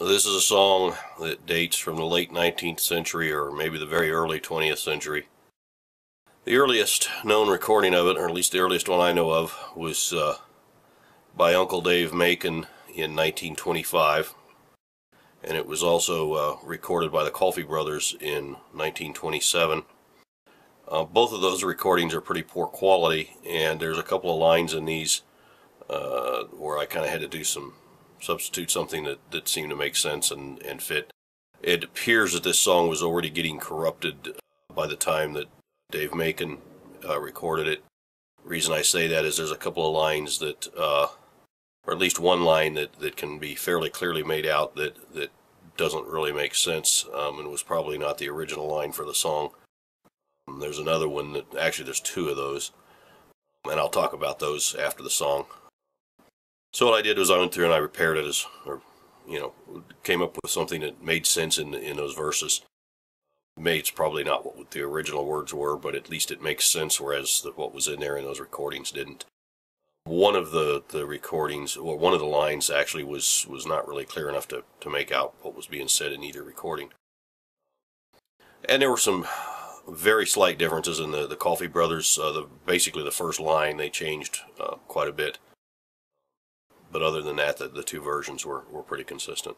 This is a song that dates from the late 19th century or maybe the very early 20th century. The earliest known recording of it, or at least the earliest one I know of, was by Uncle Dave Macon in 1925, and it was also recorded by the Cofey Brothers in 1927. Both of those recordings are pretty poor quality, and there's a couple of lines in these where I kind of had to substitute something that seemed to make sense and fit. It appears that this song was already getting corrupted by the time that Dave Macon recorded it. The reason I say that is there's a couple of lines that, or at least one line that can be fairly clearly made out that doesn't really make sense, and was probably not the original line for the song. There's another one that, actually there's two of those, and I'll talk about those after the song. So what I did was I went through and I repaired it came up with something that made sense in those verses. It's probably not what the original words were, but at least it makes sense, whereas what was in there in those recordings didn't. One of the recordings, or one of the lines actually was not really clear enough to make out what was being said in either recording. And there were some very slight differences in the Cofey Brothers. Basically the first line they changed quite a bit. But other than that, the two versions were pretty consistent.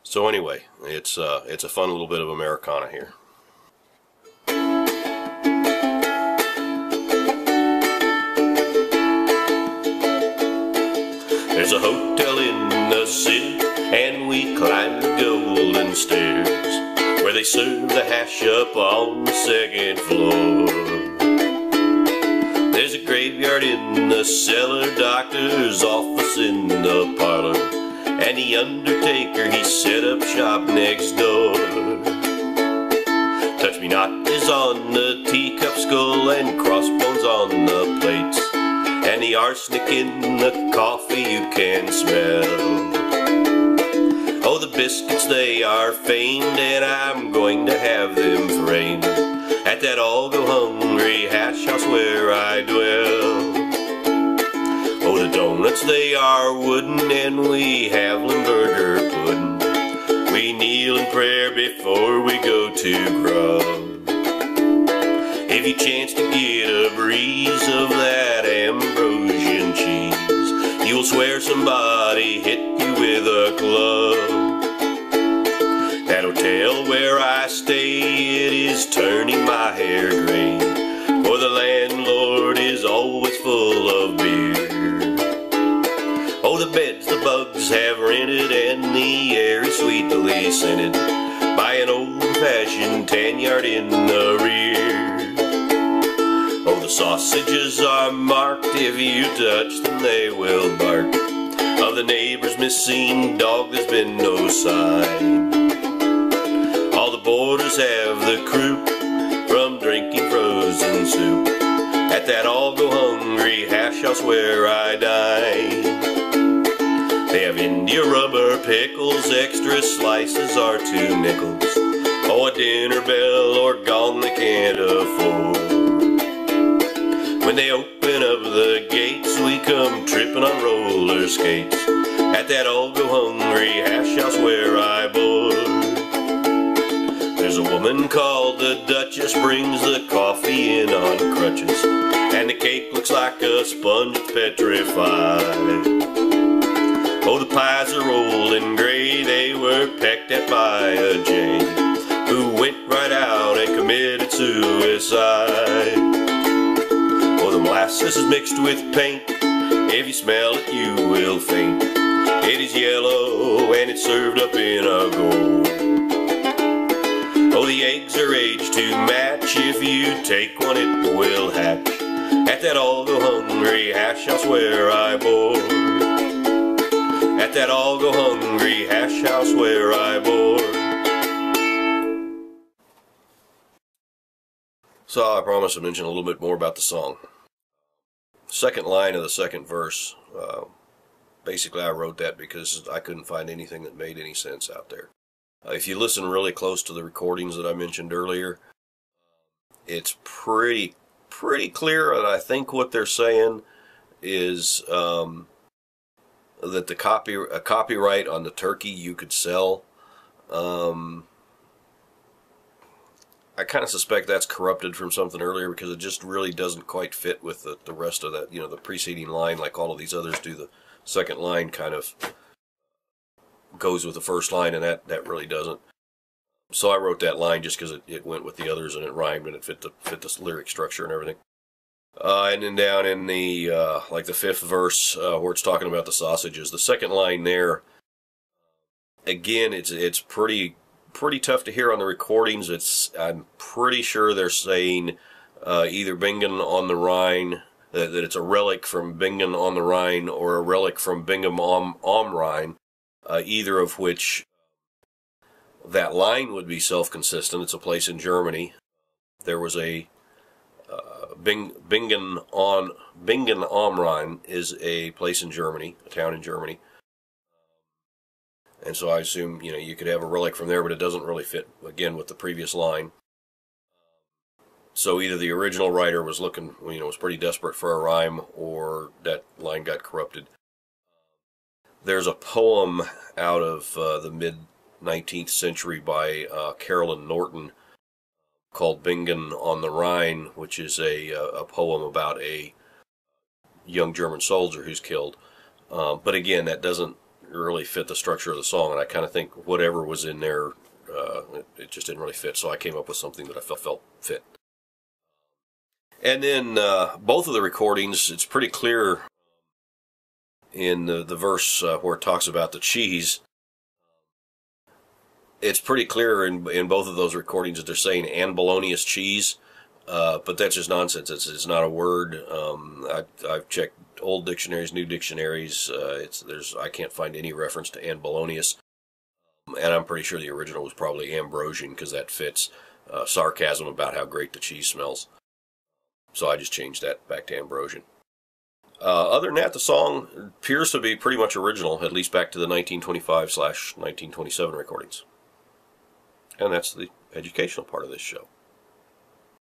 So anyway, it's a fun little bit of Americana here. There's a hotel in the city, and we climb the golden stairs, where they serve the hash up on the second floor. There's a graveyard in the cellar, doctor's office in the parlor, and the undertaker, he set up shop next door. Touch Me Not is on the teacup, skull and crossbones on the plates, and the arsenic in the coffee you can smell. Oh, the biscuits, they are famed, and I'm going to have them framed at that all-go-hungry hash house where I dwell. Oh, the donuts, they are wooden, and we have Limburger pudding. We kneel in prayer before we go to grub. If you chance to get a breeze of that Ambrosian cheese, you'll swear somebody hit you with a club. That hotel where I stay, it is turning my hair gray, for the landlord is always full of beer. Oh, the beds the bugs have rented, and the air is sweetly scented by an old-fashioned tan-yard in the rear. Oh, the sausages are marked, if you touch them they will bark. Of the neighbor's missing dog there's been no sign. All the boarders have the croup from drinking frozen soup at that all-go-hungry hash house where I dine. They have India rubber pickles, extra slices are 2 nickels. Oh, a dinner bell or gong they can't afford. When they open up the gates, we come tripping on roller skates at that all-go-hungry hash house where I board. There's a woman called the Duchess, brings the coffee in on crutches, and the cake looks like a sponge petrified. Oh, the pies are old and gray, they were pecked at by a jay who went right out and committed suicide. Oh, the molasses is mixed with paint, if you smell it you will faint. It is yellow and it's served up in a gourd. Oh, the eggs are aged to match, if you take one it will hatch at that all-go-hungry hash house where I board. At that all-go-hungry hash house where I board. So I promised to mention a little bit more about the song. Second line of the second verse, basically I wrote that because I couldn't find anything that made any sense out there. If you listen really close to the recordings that I mentioned earlier, it's pretty clear that I think what they're saying is that the copyright on the turkey you could sell. I kind of suspect that's corrupted from something earlier, because it just really doesn't quite fit with the rest of that, the preceding line, like all of these others do. The second line kind of goes with the first line, and that really doesn't. So I wrote that line just because it went with the others, and it rhymed, and it fit the lyric structure and everything. And then down in the like the fifth verse, where it's talking about the sausages, the second line there, again, it's pretty tough to hear on the recordings. I'm pretty sure they're saying either Bingen on the Rhine, that it's a relic from Bingen on the Rhine, or a relic from Bingen am Rhein, either of which that line would be self-consistent. It's a place in Germany. There was a Bingen am Rhein is a place in Germany, a town in Germany. And so I assume, you could have a relic from there, but it doesn't really fit, again, with the previous line. So either the original writer was looking, was pretty desperate for a rhyme, or that line got corrupted. There's a poem out of the mid-19th century by Carolyn Norton called Bingen on the Rhine, which is a poem about a young German soldier who's killed. But again, that doesn't really fit the structure of the song, and I kind of think whatever was in there, it just didn't really fit, so I came up with something that I felt fit. And then both of the recordings, it's pretty clear in the verse where it talks about the cheese. It's pretty clear in both of those recordings that they're saying melodious cheese, but that's just nonsense. It's not a word. I've checked old dictionaries, new dictionaries. I can't find any reference to melodious, and I'm pretty sure the original was probably Ambrosian, because that fits sarcasm about how great the cheese smells. So I just changed that back to Ambrosian. Other than that, the song appears to be pretty much original, at least back to the 1925/1927 recordings. And that's the educational part of this show.